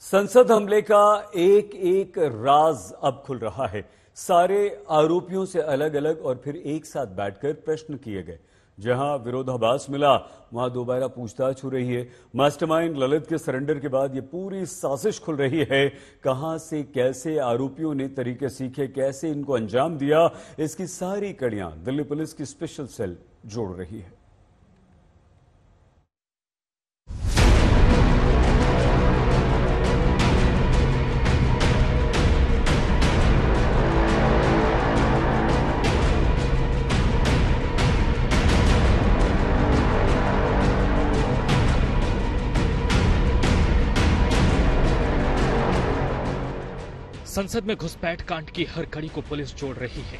संसद हमले का एक एक राज अब खुल रहा है। सारे आरोपियों से अलग अलग और फिर एक साथ बैठकर प्रश्न किए गए। जहां विरोधाभास मिला वहां दोबारा पूछताछ हो रही है। मास्टरमाइंड ललित के सरेंडर के बाद ये पूरी साजिश खुल रही है। कहां से कैसे आरोपियों ने तरीके सीखे, कैसे इनको अंजाम दिया, इसकी सारी कड़ियां दिल्ली पुलिस की स्पेशल सेल जोड़ रही है। संसद में घुसपैठ कांड की हर कड़ी को पुलिस जोड़ रही है।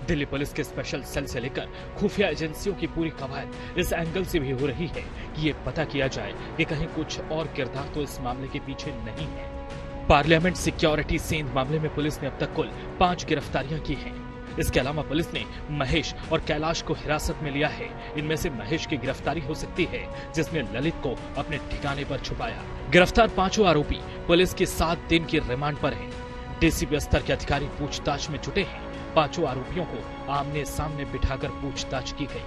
दिल्ली पुलिस के स्पेशल सेल से लेकर खुफिया एजेंसियों की पूरी कवायद इस एंगल से भी हो रही है कि ये पता किया जाए कि कहीं कुछ और किरदार तो इस मामले के पीछे नहीं है। पार्लियामेंट सिक्योरिटी सेंध मामले में पुलिस ने अब तक कुल 5 गिरफ्तारियां की हैं। इसके अलावा पुलिस ने महेश और कैलाश को हिरासत में लिया है। इनमें से महेश की गिरफ्तारी हो सकती है, जिसने ललित को अपने ठिकाने पर छुपाया। गिरफ्तार 5 आरोपी पुलिस की 7 दिन की रिमांड पर हैं। डीसीपी स्तर के अधिकारी पूछताछ में जुटे हैं। 5 आरोपियों को आमने सामने बिठाकर पूछताछ की गई।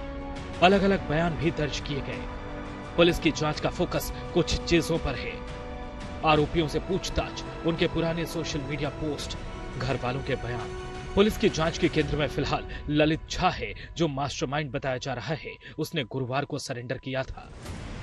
अलग अलग बयान भी दर्ज किए गए। पुलिस की जांच का फोकस कुछ चीजों पर है। आरोपियों से पूछताछ, उनके पुराने सोशल मीडिया पोस्ट, घर वालों के बयान। पुलिस की जांच के केंद्र में फिलहाल ललित झा है, जो मास्टरमाइंड बताया जा रहा है। उसने गुरुवार को सरेंडर किया था।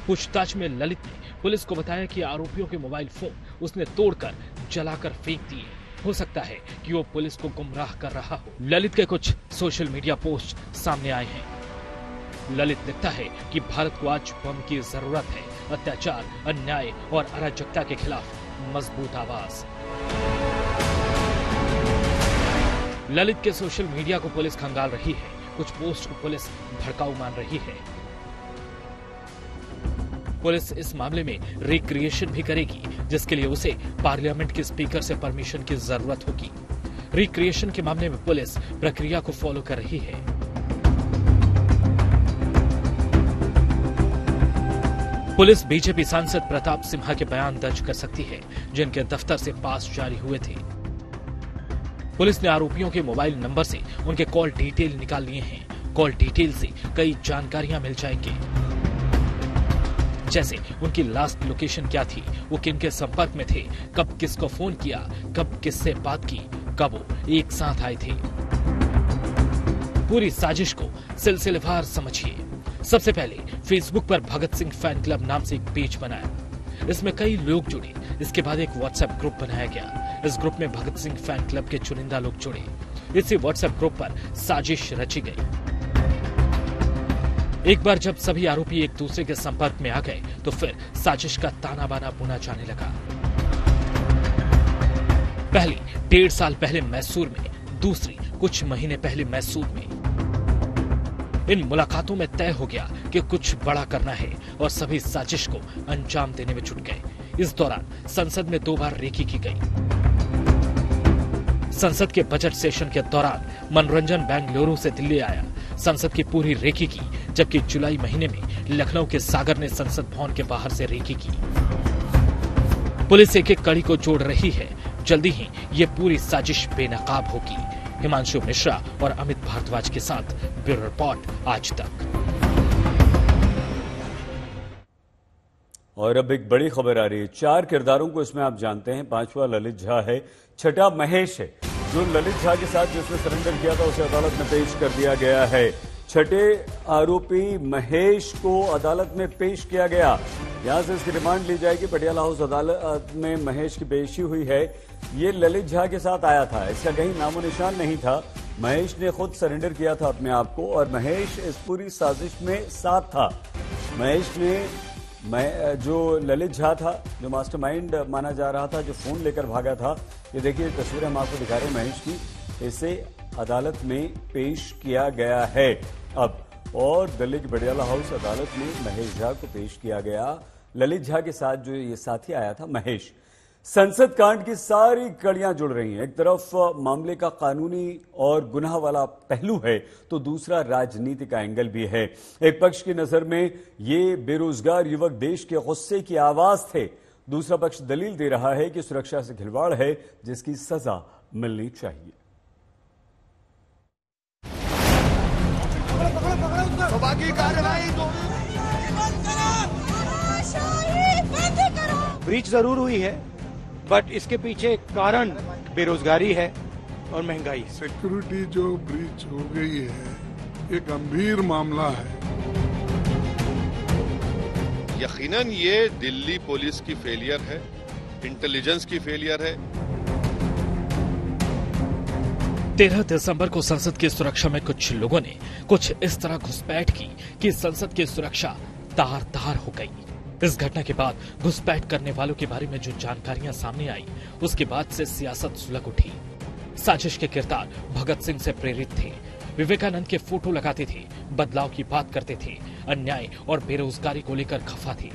पूछताछ में ललित ने पुलिस को बताया कि आरोपियों के मोबाइल फोन उसने तोड़कर जलाकर फेंक दिए। हो सकता है कि वो पुलिस को गुमराह कर रहा हो। ललित के कुछ सोशल मीडिया पोस्ट सामने आए हैं। ललित लिखता है कि भारत को आज बम की जरूरत है। अत्याचार, अन्याय और अराजकता के खिलाफ मजबूत आवाज। ललित के सोशल मीडिया को पुलिस खंगाल रही है। कुछ पोस्ट को पुलिस भड़काऊ मान रही है। पुलिस इस मामले में रिक्रिएशन भी करेगी, जिसके लिए उसे पार्लियामेंट के स्पीकर से परमिशन की जरूरत होगी। रिक्रिएशन के मामले में पुलिस प्रक्रिया को फॉलो कर रही है। पुलिस बीजेपी सांसद प्रताप सिम्हा के बयान दर्ज कर सकती है, जिनके दफ्तर से पास जारी हुए थे। पुलिस ने आरोपियों के मोबाइल नंबर से उनके कॉल डिटेल निकाल लिए हैं। कॉल डिटेल से कई जानकारियां मिल जाएंगी, जैसे उनकी लास्ट लोकेशन क्या थी, वो किनके संपर्क में थे, कब किसको फोन किया, कब किससे बात की, कब वो एक साथ आए थे। पूरी साजिश को सिलसिलेवार समझिए। सबसे पहले फेसबुक पर भगत सिंह फैन क्लब नाम से एक पेज बनाया। इसमें कई लोग जुड़े। इसके बाद एक व्हाट्सएप ग्रुप बनाया गया। इस ग्रुप में भगत सिंह फैन क्लब के चुनिंदा लोग जुड़े। इसी व्हाट्सएप ग्रुप पर साजिश रची गई। एक बार जब सभी आरोपी एक दूसरे के संपर्क में आ गए, तो फिर साजिश का ताना बाना बुना जाने लगा। पहली 1.5 साल पहले मैसूर में, दूसरी कुछ महीने पहले मैसूर में। इन मुलाकातों में तय हो गया कि कुछ बड़ा करना है और सभी साजिश को अंजाम देने में जुट गए। इस दौरान संसद में 2 बार रेकी की गई। संसद के बजट सेशन के दौरान मनोरंजन बेंगलुरु से दिल्ली आया। संसद की पूरी रेकी की, जबकि जुलाई महीने में लखनऊ के सागर ने संसद भवन के बाहर से रेकी की। पुलिस एक एक कड़ी को जोड़ रही है। जल्दी ही ये पूरी साजिश बेनकाब होगी। हिमांशु मिश्रा और अमित भारद्वाज के साथ ब्यूरो रिपोर्ट आज तक। और अब एक बड़ी खबर आ रही है। 4 किरदारों को इसमें आप जानते हैं। 5वां ललित झा है, 6ठा महेश है। जो ललित झा के साथ जिसने सरेंडर किया था उसे अदालत में पेश कर दिया गया है। 6ठे आरोपी महेश को अदालत में पेश किया गया। यहां से इसकी रिमांड ली जाएगी। पटियाला हाउस अदालत में महेश की पेशी हुई है। ये ललित झा के साथ आया था, इसका कहीं नामो निशान नहीं था। महेश ने खुद सरेंडर किया था अपने आप को और महेश इस पूरी साजिश में साथ था। महेश ने जो ललित झा था, जो मास्टरमाइंड माना जा रहा था, जो फोन लेकर भागा था, ये देखिए तस्वीरें हम आपको दिखा रहे हैं महेश की। इसे अदालत में पेश किया गया है अब। और दिल्ली की पटियाला हाउस अदालत में महेश झा को पेश किया गया। ललित झा के साथ जो ये साथी आया था महेश। संसद कांड की सारी कड़ियां जुड़ रही हैं। एक तरफ मामले का कानूनी और गुनाह वाला पहलू है, तो दूसरा राजनीति का एंगल भी है। एक पक्ष की नजर में ये बेरोजगार युवक देश के गुस्से की आवाज थे, दूसरा पक्ष दलील दे रहा है कि सुरक्षा से खिलवाड़ है, जिसकी सजा मिलनी चाहिए। ब्रीच जरूर हुई है, बट इसके पीछे कारण बेरोजगारी है और महंगाई। सिक्योरिटी जो ब्रीच हो गई है, ये गंभीर मामला है। यकीनन ये दिल्ली पुलिस की फेलियर है, इंटेलिजेंस की फेलियर है। 13 दिसंबर को संसद की सुरक्षा में कुछ लोगों ने कुछ इस तरह घुसपैठ की कि संसद की सुरक्षा तार-तार हो गई। इस घटना के बाद घुसपैठ करने वालों के बारे में जो जानकारियां सामने आई, उसके बाद से सियासत सुलग उठी। साजिश के किरदार भगत सिंह से प्रेरित थे, विवेकानंद के फोटो लगाते थे, बदलाव की बात करते थे, अन्याय और बेरोजगारी को लेकर खफा थे।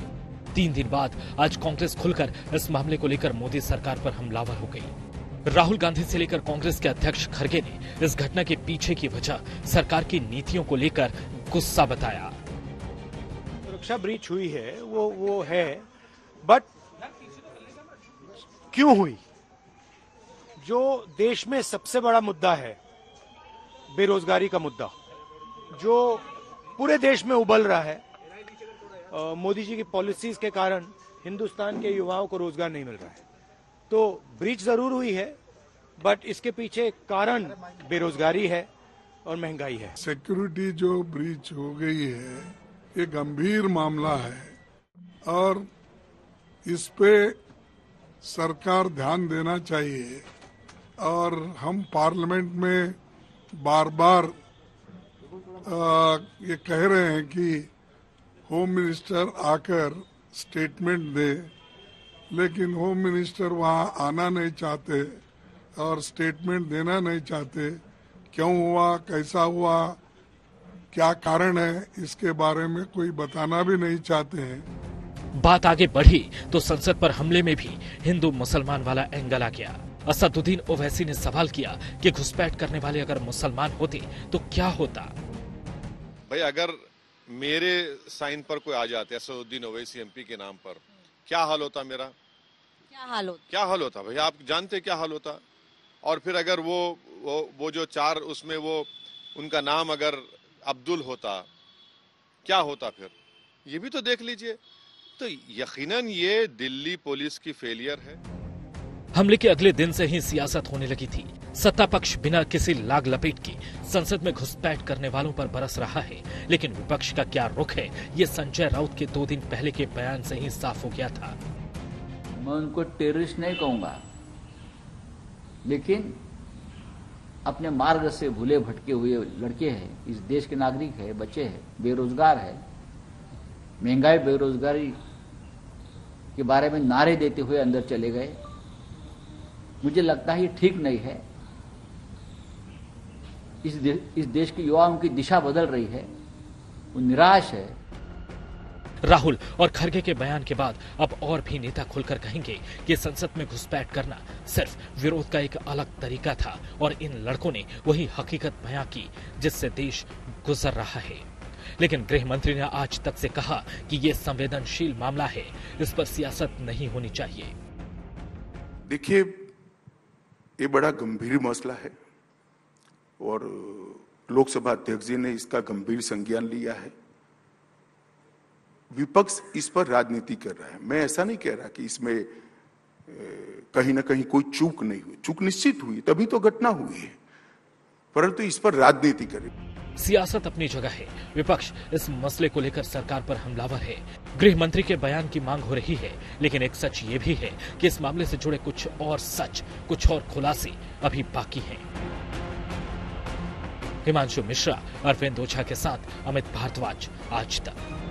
3 दिन बाद आज कांग्रेस खुलकर इस मामले को लेकर मोदी सरकार पर हमलावर हो गई। राहुल गांधी से लेकर कांग्रेस के अध्यक्ष खड़गे ने इस घटना के पीछे की वजह सरकार की नीतियों को लेकर गुस्सा बताया। सुरक्षा ब्रीच हुई है, वो है, बट क्यों हुई? जो देश में सबसे बड़ा मुद्दा है, बेरोजगारी का मुद्दा, जो पूरे देश में उबल रहा है, मोदी जी की पॉलिसीज के कारण हिंदुस्तान के युवाओं को रोजगार नहीं मिल रहा है। तो ब्रीच जरूर हुई है, बट इसके पीछे कारण बेरोजगारी है और महंगाई है। सिक्योरिटी जो ब्रीच हो गई है, ये गंभीर मामला है और इस पे सरकार ध्यान देना चाहिए। और हम पार्लियामेंट में बार बार ये कह रहे हैं कि होम मिनिस्टर आकर स्टेटमेंट दे, लेकिन होम मिनिस्टर वहाँ आना नहीं चाहते और स्टेटमेंट देना नहीं चाहते। क्यों हुआ, कैसा हुआ, क्या कारण है, इसके बारे में कोई बताना भी नहीं चाहते हैं। बात आगे बढ़ी तो संसद पर हमले में भी हिंदू मुसलमान वाला एंगल आ गया। असदुद्दीन ओवैसी ने सवाल किया कि घुसपैठ करने वाले अगर मुसलमान होते तो क्या होता। भाई अगर मेरे साइन पर कोई आ जाते असदुद्दीन ओवैसी एमपी के नाम पर, क्या हाल होता मेरा? क्या हाल होता भाई, आप जानते क्या हाल होता। और फिर अगर वो जो 4 उसमें वो उनका नाम अगर अब्दुल होता, क्या होता फिर? ये भी तो देख लीजिए। तो यकीनन ये दिल्ली पुलिस की फेलियर है। हमले के अगले दिन से ही सियासत होने लगी थी। सत्ता पक्ष बिना किसी लाग लपेट की संसद में घुसपैठ करने वालों पर बरस रहा है, लेकिन विपक्ष का क्या रुख है, ये संजय राउत के 2 दिन पहले के बयान से ही साफ हो गया था। मैं उनको टेररिस्ट नहीं कहूंगा, लेकिन अपने मार्ग से भूले भटके हुए लड़के हैं, इस देश के नागरिक है, बच्चे हैं, बेरोजगार है, महंगाई बेरोजगारी के बारे में नारे देते हुए अंदर चले गए। मुझे लगता है ये ठीक नहीं है। इस देश के युवाओं की दिशा बदल रही है, वो निराश है। राहुल और खड़गे के बयान के बाद अब और भी नेता खुलकर कहेंगे कि संसद में घुसपैठ करना सिर्फ विरोध का एक अलग तरीका था और इन लड़कों ने वही हकीकत बयां की जिससे देश गुजर रहा है। लेकिन गृह मंत्री ने आज तक से कहा कि ये संवेदनशील मामला है, इस पर सियासत नहीं होनी चाहिए। देखिए, ये बड़ा गंभीर मसला है और लोकसभा अध्यक्ष जी ने इसका गंभीर संज्ञान लिया है। विपक्ष इस पर राजनीति कर रहा है। मैं ऐसा नहीं कह रहा कि इसमें कहीं ना कहीं कोई चूक नहीं हुई, चूक निश्चित हुई, तभी तो घटना हुई है, परंतु इस पर राजनीति करे। सियासत अपनी जगह है, विपक्ष इस मसले को लेकर सरकार पर हमलावर है। गृह मंत्री के बयान की मांग हो रही है, लेकिन एक सच ये भी है कि इस मामले से जुड़े कुछ और सच, कुछ और खुलासे अभी बाकी हैं। हिमांशु मिश्रा, अरविंद ओझा के साथ अमित भारद्वाज, आज तक।